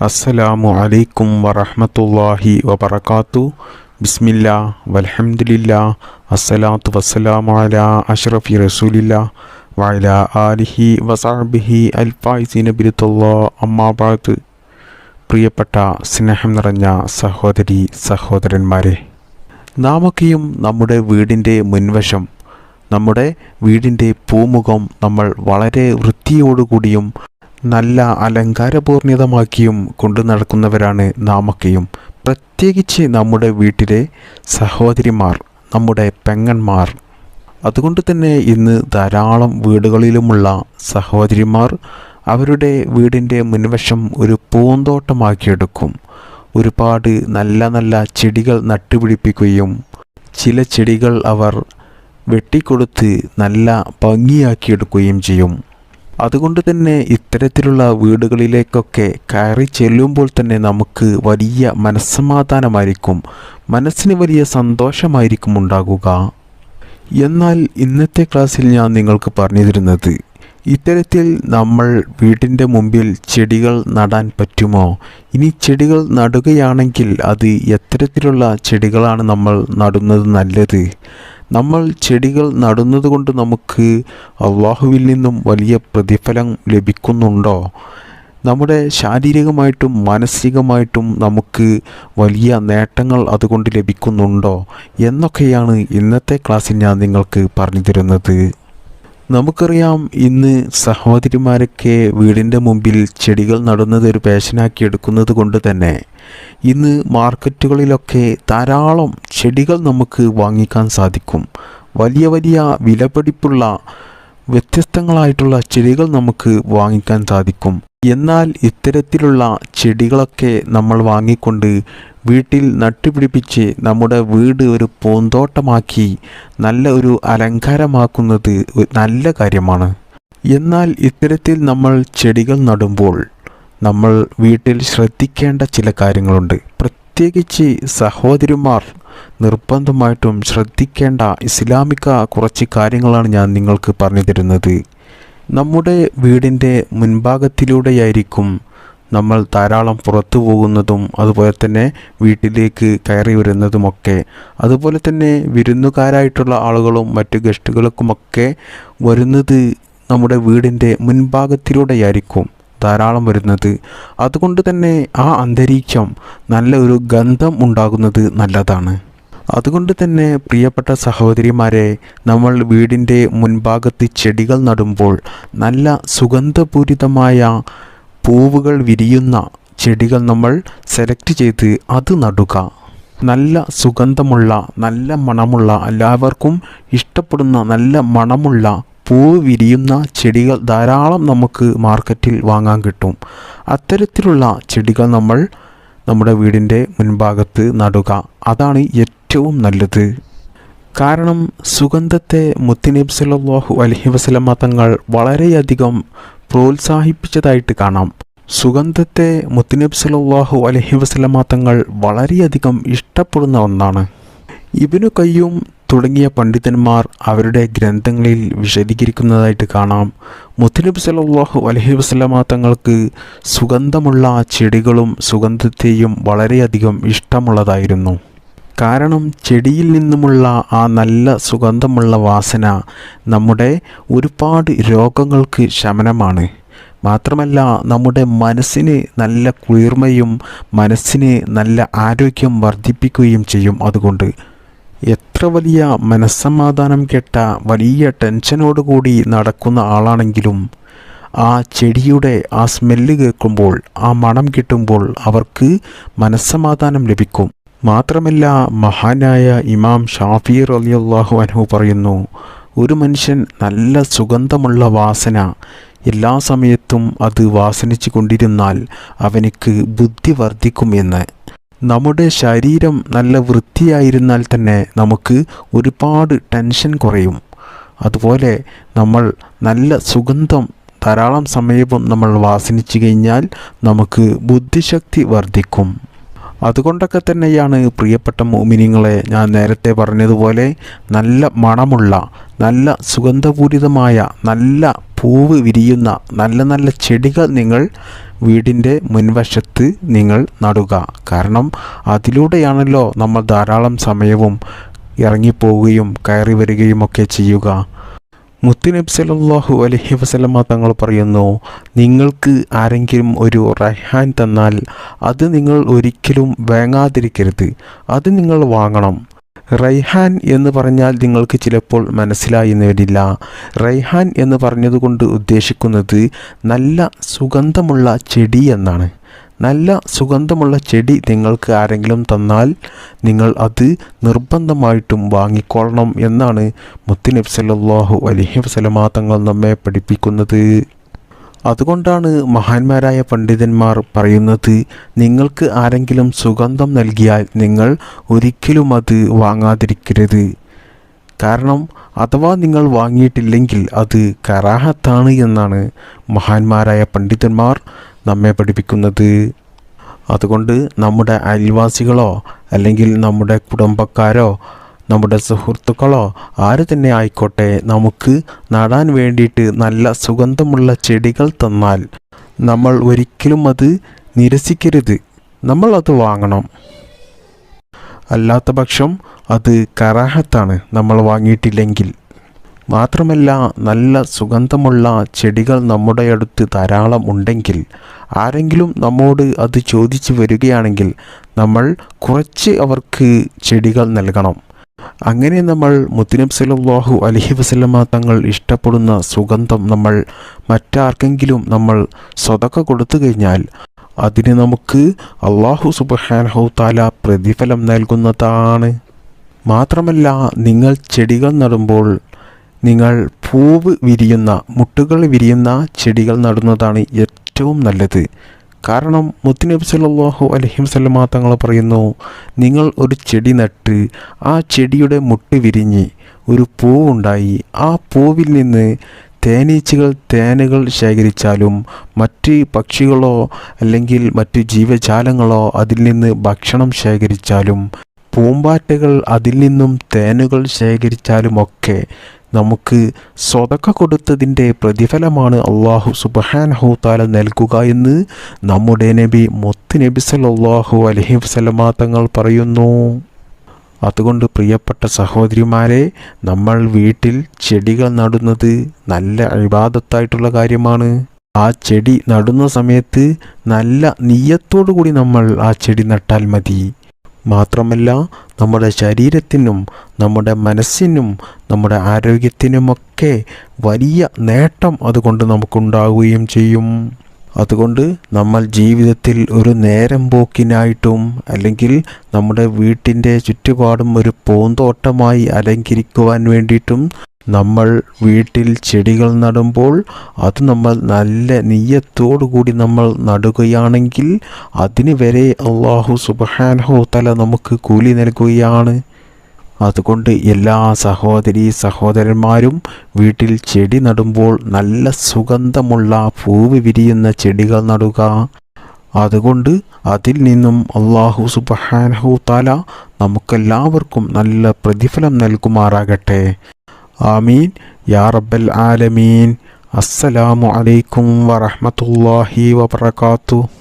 അസ്സലാമു അലൈക്കും വറഹ്മത്തുള്ളാഹി വബറകാത്തു. ബിസ്മില്ലാ വൽഹംദുലില്ലാ അസ്സലാത്തു വസ്സലാമു അലാ അഷ്റഫി റസൂലില്ലാ വഅലാ ആലിഹി വസഹ്ബിഹി അൽഫായിസീന ബിറുല്ലാഹ് അമ്മാ ബഅദ്. പ്രിയപ്പെട്ട സ്നേഹം നിറഞ്ഞ സഹോദരി സഹോദരന്മാരെ, നാമൊക്കെയും നമ്മുടെ വീടിൻ്റെ മുൻവശം, നമ്മുടെ വീടിൻ്റെ പൂമുഖം നമ്മൾ വളരെ വൃത്തിയോടുകൂടിയും നല്ല അലങ്കാരപൂർണിതമാക്കിയും കൊണ്ടു നടക്കുന്നവരാണ് നാമൊക്കെയും. പ്രത്യേകിച്ച് നമ്മുടെ വീട്ടിലെ സഹോദരിമാർ, നമ്മുടെ പെങ്ങന്മാർ. അതുകൊണ്ട് തന്നെ ഇന്ന് ധാരാളം വീടുകളിലുമുള്ള സഹോദരിമാർ അവരുടെ വീടിൻ്റെ മുൻവശം ഒരു പൂന്തോട്ടമാക്കിയെടുക്കും. ഒരുപാട് നല്ല നല്ല ചെടികൾ നട്ടുപിടിപ്പിക്കുകയും ചില ചെടികൾ അവർ വെട്ടിക്കൊടുത്ത് നല്ല ഭംഗിയാക്കിയെടുക്കുകയും ചെയ്യും. അതുകൊണ്ട് തന്നെ ഇത്തരത്തിലുള്ള വീടുകളിലേക്കൊക്കെ കയറി ചെല്ലുമ്പോൾ തന്നെ നമുക്ക് വലിയ മനസ്സമാധാനമായിരിക്കും, മനസ്സിന് വലിയ സന്തോഷമായിരിക്കും ഉണ്ടാകുക. എന്നാൽ ഇന്നത്തെ ക്ലാസ്സിൽ ഞാൻ നിങ്ങൾക്ക് പറഞ്ഞു തരുന്നത്, ഇത്തരത്തിൽ നമ്മൾ വീടിൻ്റെ മുമ്പിൽ ചെടികൾ നടാൻ പറ്റുമോ? ഇനി ചെടികൾ നടുകയാണെങ്കിൽ അത് എത്തരത്തിലുള്ള ചെടികളാണ് നമ്മൾ നടുന്നത് നല്ലത്? നമ്മൾ ചെടികൾ നടുന്നത് കൊണ്ട് നമുക്ക് അള്ളാഹുവിൽ നിന്നും വലിയ പ്രതിഫലം ലഭിക്കുന്നുണ്ടോ? നമ്മുടെ ശാരീരികമായിട്ടും മാനസികമായിട്ടും നമുക്ക് വലിയ നേട്ടങ്ങൾ അതുകൊണ്ട് ലഭിക്കുന്നുണ്ടോ എന്നൊക്കെയാണ് ഇന്നത്തെ ക്ലാസ്സിൽ ഞാൻ നിങ്ങൾക്ക് പറഞ്ഞു തരുന്നത്. നമുക്കറിയാം, ഇന്ന് സഹോദരിമാരൊക്കെ വീടിൻ്റെ മുമ്പിൽ ചെടികൾ നടുന്നത് ഒരു പാഷനാക്കി എടുക്കുന്നത് കൊണ്ട് തന്നെ ഇന്ന് മാർക്കറ്റുകളിലൊക്കെ ധാരാളം ചെടികൾ നമുക്ക് വാങ്ങിക്കാൻ സാധിക്കും. വലിയ വലിയ വിലപിടിപ്പുള്ള വ്യത്യസ്തങ്ങളായിട്ടുള്ള ചെടികൾ നമുക്ക് വാങ്ങിക്കാൻ സാധിക്കും. എന്നാൽ ഇത്തരത്തിലുള്ള ചെടികളൊക്കെ നമ്മൾ വാങ്ങിക്കൊണ്ട് വീട്ടിൽ നട്ടുപിടിപ്പിച്ച് നമ്മുടെ വീട് ഒരു പൂന്തോട്ടമാക്കി നല്ല ഒരു അലങ്കാരമാക്കുന്നത് നല്ല കാര്യമാണ്. എന്നാൽ ഇത്തരത്തിൽ നമ്മൾ ചെടികൾ നടുമ്പോൾ നമ്മൾ വീട്ടിൽ ശ്രദ്ധിക്കേണ്ട ചില കാര്യങ്ങളുണ്ട്. പ്രത്യേകിച്ച് സഹോദരിമാർ നിർബന്ധമായിട്ടും ശ്രദ്ധിക്കേണ്ട ഇസ്ലാമിക കുറച്ച് കാര്യങ്ങളാണ് ഞാൻ നിങ്ങൾക്ക് പറഞ്ഞു തരുന്നത്. നമ്മുടെ വീടിൻ്റെ മുൻഭാഗത്തിലൂടെയായിരിക്കും നമ്മൾ ധാരാളം പുറത്തു പോകുന്നതും അതുപോലെ തന്നെ വീട്ടിലേക്ക് കയറി വരുന്നതുമൊക്കെ. അതുപോലെ തന്നെ വിരുന്നുകാരായിട്ടുള്ള ആളുകളും മറ്റ് ഗസ്റ്റുകൾക്കുമൊക്കെ വരുന്നത് നമ്മുടെ വീടിൻ്റെ മുൻഭാഗത്തിലൂടെയായിരിക്കും ധാരാളം വരുന്നത്. അതുകൊണ്ട് തന്നെ ആ അന്തരീക്ഷം നല്ല ഒരു ഗന്ധം ഉണ്ടാകുന്നത് നല്ലതാണ്. അതുകൊണ്ട് തന്നെ പ്രിയപ്പെട്ട സഹോദരിമാരെ, നമ്മൾ വീടിൻ്റെ മുൻഭാഗത്ത് ചെടികൾ നടുമ്പോൾ നല്ല സുഗന്ധപൂരിതമായ പൂവുകൾ വിരിയുന്ന ചെടികൾ നമ്മൾ സെലക്ട് ചെയ്ത് അത് നടുക. നല്ല സുഗന്ധമുള്ള, നല്ല മണമുള്ള, എല്ലാവർക്കും ഇഷ്ടപ്പെടുന്ന നല്ല മണമുള്ള പൂവ് വിരിയുന്ന ചെടികൾ ധാരാളം നമുക്ക് മാർക്കറ്റിൽ വാങ്ങാൻ കിട്ടും. അത്തരത്തിലുള്ള ചെടികൾ നമ്മൾ നമ്മുടെ വീടിൻ്റെ മുൻഭാഗത്ത് നടുക. അതാണ് ഏറ്റവും നല്ലത്. കാരണം സുഗന്ധത്തെ മുത്തുനബി സല്ലല്ലാഹു അലൈഹി വസല്ലമ തങ്ങൾ വളരെയധികം പ്രോത്സാഹിപ്പിച്ചതായിട്ട് കാണാം. സുഗന്ധത്തെ മുത്തുനബി സല്ലല്ലാഹു അലൈഹി വസല്ലമ തങ്ങൾ വളരെയധികം ഇഷ്ടപ്പെടുന്ന ഒന്നാണ്. ഇബ്നു ഖയ്യൂം തുടങ്ങിയ പണ്ഡിതന്മാർ അവരുടെ ഗ്രന്ഥങ്ങളിൽ വിശദീകരിക്കുന്നതായിട്ട് കാണാം. മുത്തുനബി സല്ലല്ലാഹു അലൈഹി വസല്ലമ തങ്ങൾക്ക് സുഗന്ധമുള്ള ചെടികളും സുഗന്ധത്തെയും വളരെയധികം ഇഷ്ടമുള്ളതായിരുന്നു. കാരണം ചെടിയിൽ നിന്നുമുള്ള ആ നല്ല സുഗന്ധമുള്ള വാസന നമ്മുടെ ഒരുപാട് രോഗങ്ങൾക്ക് ശമനമാണ്. മാത്രമല്ല നമ്മുടെ മനസ്സിന് നല്ല കുളിർമയും മനസ്സിന് നല്ല ആരോഗ്യം വർദ്ധിപ്പിക്കുകയും ചെയ്യും. അതുകൊണ്ട് എത്ര വലിയ മനസ്സമാധാനം കെട്ട വലിയ ടെൻഷനോടുകൂടി നടക്കുന്ന ആളാണെങ്കിലും ആ ചെടിയുടെ ആ സ്മെല്ല് കേൾക്കുമ്പോൾ, ആ മണം കിട്ടുമ്പോൾ അവർക്ക് മനസ്സമാധാനം ലഭിക്കും. മാത്രമല്ല മഹാനായ ഇമാം ഷാഫി റളിയല്ലാഹു അൻഹു പറയുന്നു, ഒരു മനുഷ്യൻ നല്ല സുഗന്ധമുള്ള വാസന എല്ലാ സമയത്തും അത് വാസനിച്ചു കൊണ്ടിരുന്നാൽ അവനിക്ക് ബുദ്ധി വർദ്ധിക്കുമെന്ന്. നമ്മുടെ ശരീരം നല്ല വൃത്തിയായിരുന്നാൽ തന്നെ നമുക്ക് ഒരുപാട് ടെൻഷൻ കുറയും. അതുപോലെ നമ്മൾ നല്ല സുഗന്ധം ധാരാളം സമയവും നമ്മൾ വാസനിച്ചു കഴിഞ്ഞാൽ നമുക്ക് ബുദ്ധിശക്തി വർദ്ധിക്കും. അതുകൊണ്ടൊക്കെ തന്നെയാണ് പ്രിയപ്പെട്ട മുഅ്മിനീങ്ങളെ, ഞാൻ നേരത്തെ പറഞ്ഞതുപോലെ നല്ല മണമുള്ള, നല്ല സുഗന്ധപൂരിതമായ, നല്ല പൂവ് വിരിയുന്ന നല്ല നല്ല ചെടികൾ നിങ്ങൾ വീടിൻ്റെ മുൻവശത്ത് നിങ്ങൾ നടുക. കാരണം അതിലൂടെയാണല്ലോ നമ്മൾ ധാരാളം സമയവും ഇറങ്ങിപ്പോവുകയും കയറി വരികയും ഒക്കെ ചെയ്യുക. മുത്തുനബി സല്ലല്ലാഹു അലൈഹി വസല്ലമ തങ്ങൾ പറയുന്നു, നിങ്ങൾക്ക് ആരെങ്കിലും ഒരു റൈഹാൻ തന്നാൽ അത് നിങ്ങൾ ഒരിക്കലും വാങ്ങാതിരിക്കരുത്, അത് നിങ്ങൾ വാങ്ങണം. റൈഹാൻ എന്ന് പറഞ്ഞാൽ നിങ്ങൾക്ക് ചിലപ്പോൾ മനസ്സിലായി എന്ന് വരില്ല. റൈഹാൻ എന്ന് പറഞ്ഞതുകൊണ്ട് ഉദ്ദേശിക്കുന്നത് നല്ല സുഗന്ധമുള്ള ചെടി എന്നാണ്. നല്ല സുഗന്ധമുള്ള ചെടി നിങ്ങൾക്ക് ആരെങ്കിലും തന്നാൽ നിങ്ങൾ അത് നിർബന്ധമായിട്ടും വാങ്ങിക്കൊള്ളണം എന്നാണ് മുത്തുനബി സല്ലല്ലാഹു അലൈഹി വസല്ലമ തങ്ങൾ നമ്മെ പഠിപ്പിക്കുന്നത്. അതുകൊണ്ടാണ് മഹാന്മാരായ പണ്ഡിതന്മാർ പറയുന്നത്, നിങ്ങൾക്ക് ആരെങ്കിലും സുഗന്ധം നൽകിയാൽ നിങ്ങൾ ഒരിക്കലും അത് വാങ്ങാതിരിക്കരുത്. കാരണം അഥവാ നിങ്ങൾ വാങ്ങിയിട്ടില്ലെങ്കിൽ അത് കറാഹത്താണ് എന്നാണ് മഹാന്മാരായ പണ്ഡിതന്മാർ നമ്മെ പഠിപ്പിക്കുന്നത്. അതുകൊണ്ട് നമ്മുടെ അയൽവാസികളോ അല്ലെങ്കിൽ നമ്മുടെ കുടുംബക്കാരോ നമ്മുടെ സുഹൃത്തുക്കളോ ആര് തന്നെ ആയിക്കോട്ടെ, നമുക്ക് നടാൻ വേണ്ടിയിട്ട് നല്ല സുഗന്ധമുള്ള ചെടികൾ തന്നാൽ നമ്മൾ ഒരിക്കലും അത് നിരസിക്കരുത്, നമ്മൾ അത് വാങ്ങണം. അല്ലാത്ത പക്ഷം അത് കറാഹത്താണ് നമ്മൾ വാങ്ങിയിട്ടില്ലെങ്കിൽ. മാത്രമല്ല, നല്ല സുഗന്ധമുള്ള ചെടികൾ നമ്മുടെ അടുത്ത് ധാരാളം ഉണ്ടെങ്കിൽ ആരെങ്കിലും നമ്മോട് അത് ചോദിച്ചു വരികയാണെങ്കിൽ നമ്മൾ കുറച്ച് അവർക്ക് ചെടികൾ നൽകണം. അങ്ങനെ നമ്മൾ മുത്തുനബി സല്ലല്ലാഹു അലൈഹി വസല്ലമ തങ്ങൾ ഇഷ്ടപ്പെടുന്ന സുഗന്ധം നമ്മൾ മറ്റാർക്കെങ്കിലും നമ്മൾ സ്വതക്ക കൊടുത്തു കഴിഞ്ഞാൽ അതിന് നമുക്ക് അല്ലാഹു സുബ്ഹാനഹു തആല പ്രതിഫലം നൽകുന്നതാണ്. മാത്രമല്ല, നിങ്ങൾ ചെടികൾ നടുമ്പോൾ നിങ്ങൾ പൂവ് വിരിയുന്ന, മുട്ടുകൾ വിരിയുന്ന ചെടികൾ നടുന്നതാണ് ഏറ്റവും നല്ലത്. കാരണം മുത്തുനബി സല്ലല്ലാഹു അലൈഹി വസല്ലമ തങ്ങൾ പറയുന്നു, നിങ്ങൾ ഒരു ചെടി നട്ട് ആ ചെടിയുടെ മുട്ട് വിരിഞ്ഞ് ഒരു പൂവുണ്ടായി, ആ പൂവിൽ നിന്ന് തേനുകൾ ശേഖരിച്ചാലും മറ്റ് പക്ഷികളോ അല്ലെങ്കിൽ മറ്റ് ജീവജാലങ്ങളോ അതിൽ നിന്ന് ഭക്ഷണം ശേഖരിച്ചാലും പൂമ്പാറ്റകൾ അതിൽ നിന്നും തേനുകൾ ശേഖരിച്ചാലുമൊക്കെ നമുക്ക് സ്വതക്ക കൊടുത്തതിൻ്റെ പ്രതിഫലമാണ് അല്ലാഹു സുബ്ഹാനഹു തആല നൽകുക എന്ന് നമ്മുടെ നബി മുത്തുനബി സല്ലല്ലാഹു അലൈഹി വസല്ലമ തങ്ങൾ പറയുന്നു. അതുകൊണ്ട് പ്രിയപ്പെട്ട സഹോദരിമാരെ, നമ്മൾ വീട്ടിൽ ചെടികൾ നടുന്നത് നല്ല ഇബാദത്തായിട്ടുള്ള കാര്യമാണ്. ആ ചെടി നടുന്ന സമയത്ത് നല്ല നിയ്യത്തോടു കൂടി നമ്മൾ ആ ചെടി നട്ടാൽ മതി. മാത്രമല്ല, നമ്മുടെ ശരീരത്തിനും നമ്മുടെ മനസ്സിനും നമ്മുടെ ആരോഗ്യത്തിനുമൊക്കെ വലിയ നേട്ടം അതുകൊണ്ട് നമുക്കുണ്ടാവുകയും ചെയ്യും. അതുകൊണ്ട് നമ്മൾ ജീവിതത്തിൽ ഒരു നേരം പോക്കിനായിട്ടും അല്ലെങ്കിൽ നമ്മുടെ വീട്ടിൻ്റെ ചുറ്റുപാടും ഒരു പൂന്തോട്ടമായി അലങ്കരിക്കുവാൻ വേണ്ടിയിട്ടും നമ്മൾ വീട്ടിൽ ചെടികൾ നടുമ്പോൾ അത് നമ്മൾ നല്ല നിയ്യത്തോടു കൂടി നമ്മൾ നടുകയാണെങ്കിൽ അതിന് വരെ അല്ലാഹു സുബ്ഹാനഹു തആല നമുക്ക് കൂലി നൽകുകയാണ്. അതുകൊണ്ട് എല്ലാ സഹോദരന്മാരും വീട്ടിൽ ചെടി നടുമ്പോൾ നല്ല സുഗന്ധമുള്ള പൂവ് വിരിയുന്ന ചെടികൾ നടുക. അതുകൊണ്ട് അതിൽ നിന്നും അല്ലാഹു സുബ്ഹാനഹു തആല നമുക്കെല്ലാവർക്കും നല്ല പ്രതിഫലം നൽകുമാറാകട്ടെ. ആമീൻ യാ റബ്ബൽ ആലമീൻ. അസ്സലാമു അലൈക്കും വറഹ്മത്തുള്ളാഹി വബറകാതുഹു.